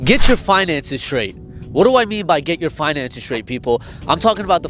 Get your finances straight. What do I mean by get your finances straight, people? I'm talking about the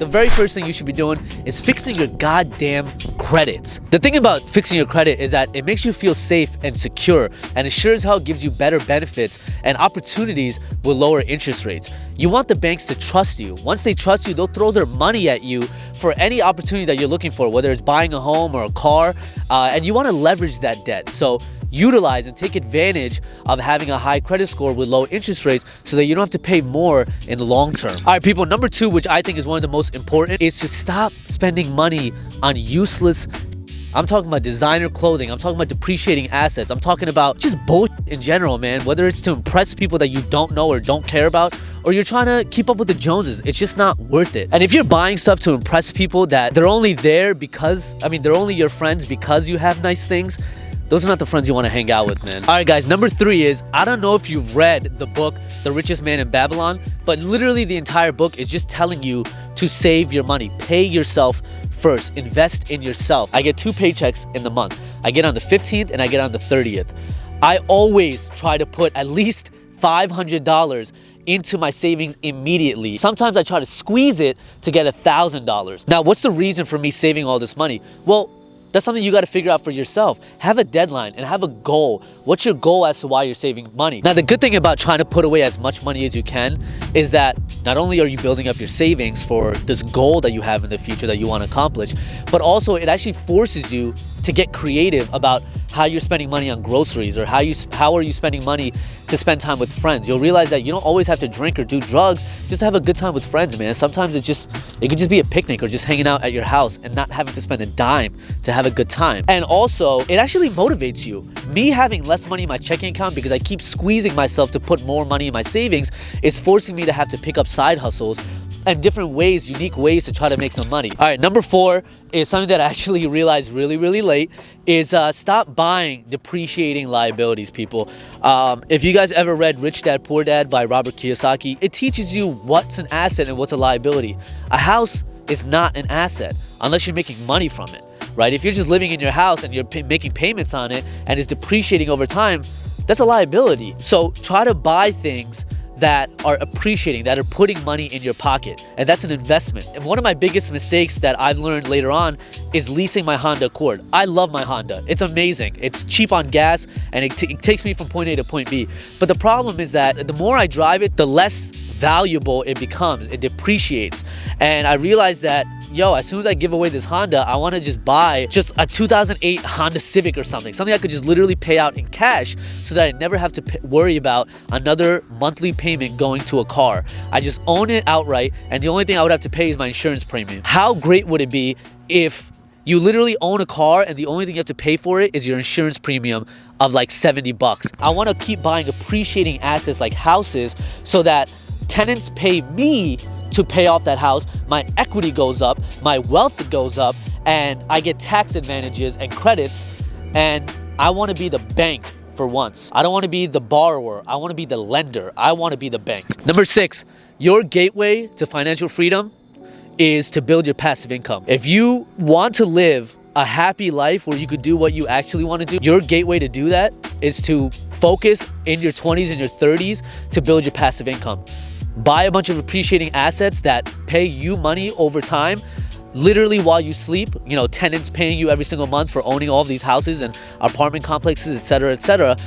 very first thing you should be doing is fixing your goddamn credits. The thing about fixing your credit is that it makes you feel safe and secure, and it sure as hell gives you better benefits and opportunities with lower interest rates. You want the banks to trust you. Once they trust you, they'll throw their money at you for any opportunity that you're looking for, whether it's buying a home or a car, and you want to leverage that debt. So utilize and take advantage of having a high credit score with low interest rates so that you don't have to pay more in the long term. All right, people, number 2, which I think is one of the most important, is to stop spending money on useless. I'm talking about designer clothing. I'm talking about depreciating assets. I'm talking about just bullshit in general, man. Whether it's to impress people that you don't know or don't care about, or you're trying to keep up with the Joneses, it's just not worth it. And if you're buying stuff to impress people that they're only there because, they're only your friends because you have nice things, those are not the friends you want to hang out with, man. All right, guys, number 3 is, I don't know if you've read the book, The Richest Man in Babylon, but literally the entire book is just telling you to save your money. Pay yourself first. Invest in yourself. I get 2 paychecks in the month. I get on the 15th and I get on the 30th. I always try to put at least $500 into my savings immediately. Sometimes I try to squeeze it to get $1,000. Now, what's the reason for me saving all this money? Well, that's something you got to figure out for yourself. Have a deadline and have a goal. What's your goal as to why you're saving money? Now, the good thing about trying to put away as much money as you can is that not only are you building up your savings for this goal that you have in the future that you want to accomplish, but also it actually forces you to get creative about how you're spending money on groceries, or how are you spending money to spend time with friends. You'll realize that you don't always have to drink or do drugs just to have a good time with friends, man. Sometimes it could just be a picnic or just hanging out at your house and not having to spend a dime to have a good time. And also, it actually motivates you. Me having less money in my checking account because I keep squeezing myself to put more money in my savings is forcing me to have to pick up side hustles and different ways, unique ways to try to make some money. All right, number 4 is something that I actually realized really, really late, is stop buying depreciating liabilities, people. If you guys ever read Rich Dad, Poor Dad by Robert Kiyosaki, it teaches you what's an asset and what's a liability. A house is not an asset unless you're making money from it, right? If you're just living in your house and you're making payments on it and it's depreciating over time, that's a liability. So try to buy things that are appreciating, that are putting money in your pocket, and that's an investment. And one of my biggest mistakes that I've learned later on is leasing my Honda Accord. I love my Honda. It's amazing. It's cheap on gas, and it takes me from point A to point B. But the problem is that the more I drive it, the less valuable it becomes. It depreciates. And I realized that, as soon as I give away this Honda, I want to just buy just a 2008 Honda Civic or something I could just literally pay out in cash so that I never have to worry about another monthly payment going to a car. I just own it outright, and the only thing I would have to pay is my insurance premium. How great would it be if you literally own a car and the only thing you have to pay for it is your insurance premium of like $70? I want to keep buying appreciating assets like houses so that tenants pay me to pay off that house, my equity goes up, my wealth goes up, and I get tax advantages and credits, and I want to be the bank for once. I don't want to be the borrower. I want to be the lender. I want to be the bank. Number 6, your gateway to financial freedom is to build your passive income. If you want to live a happy life where you could do what you actually want to do, your gateway to do that is to focus in your 20s and your 30s to build your passive income. Buy a bunch of appreciating assets that pay you money over time, literally while you sleep. Tenants paying you every single month for owning all of these houses and apartment complexes, etc., etc.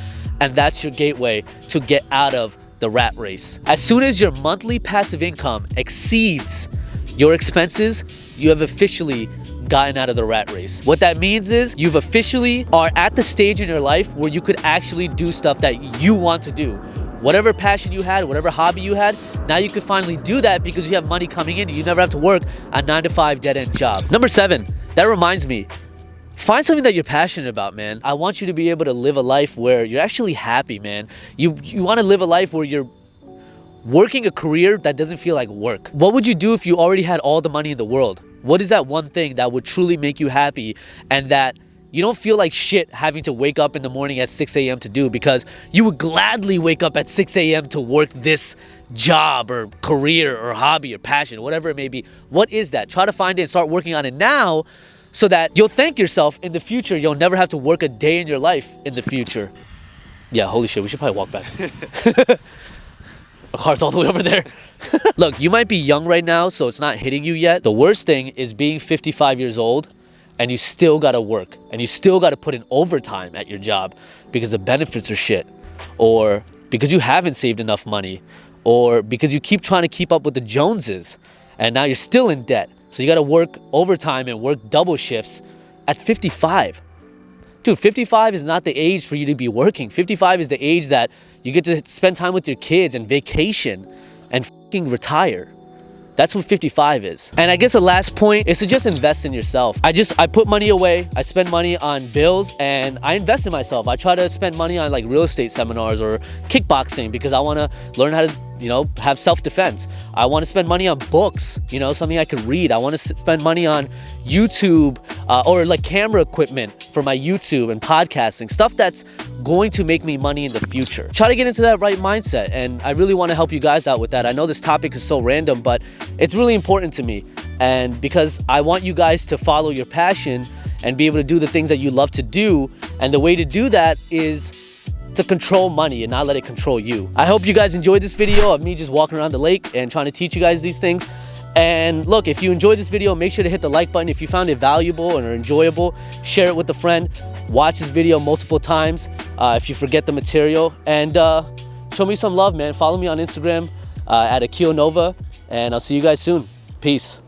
And that's your gateway to get out of the rat race. As soon as your monthly passive income exceeds your expenses, you have officially gotten out of the rat race. What that means is you've officially are at the stage in your life where you could actually do stuff that you want to do. Whatever passion you had, whatever hobby you had, now you can finally do that because you have money coming in. You never have to work a 9-to-5 dead-end job. Number 7, that reminds me, find something that you're passionate about, man. I want you to be able to live a life where you're actually happy, man. You want to live a life where you're working a career that doesn't feel like work. What would you do if you already had all the money in the world? What is that one thing that would truly make you happy and that you don't feel like shit having to wake up in the morning at 6 a.m. to do, because you would gladly wake up at 6 a.m. to work this job or career or hobby or passion, whatever it may be? What is that? Try to find it and start working on it now so that you'll thank yourself in the future. You'll never have to work a day in your life in the future. Yeah, holy shit, we should probably walk back. Our car's all the way over there. Look, you might be young right now, so it's not hitting you yet. The worst thing is being 55 years old and you still gotta work and you still gotta put in overtime at your job because the benefits are shit, or because you haven't saved enough money, or because you keep trying to keep up with the Joneses and now you're still in debt. So you gotta work overtime and work double shifts at 55. Dude, 55 is not the age for you to be working. 55 is the age that you get to spend time with your kids and vacation and fucking retire. That's what 55 is. And I guess the last point is to just invest in yourself. I put money away, I spend money on bills, and I invest in myself. I try to spend money on like real estate seminars or kickboxing because I want to learn how to, have self-defense. I want to spend money on books, something I could read. I want to spend money on YouTube or like camera equipment for my YouTube and podcasting, stuff that's going to make me money in the future. Try to get into that right mindset, and I really want to help you guys out with that. I know this topic is so random, but it's really important to me, and because I want you guys to follow your passion and be able to do the things that you love to do, and the way to do that is to control money and not let it control you. I hope you guys enjoyed this video of me just walking around the lake and trying to teach you guys these things. And look, if you enjoyed this video, make sure to hit the like button. If you found it valuable or enjoyable, share it with a friend. Watch this video multiple times if you forget the material. And show me some love, man. Follow me on Instagram at Akhil Nova. And I'll see you guys soon. Peace.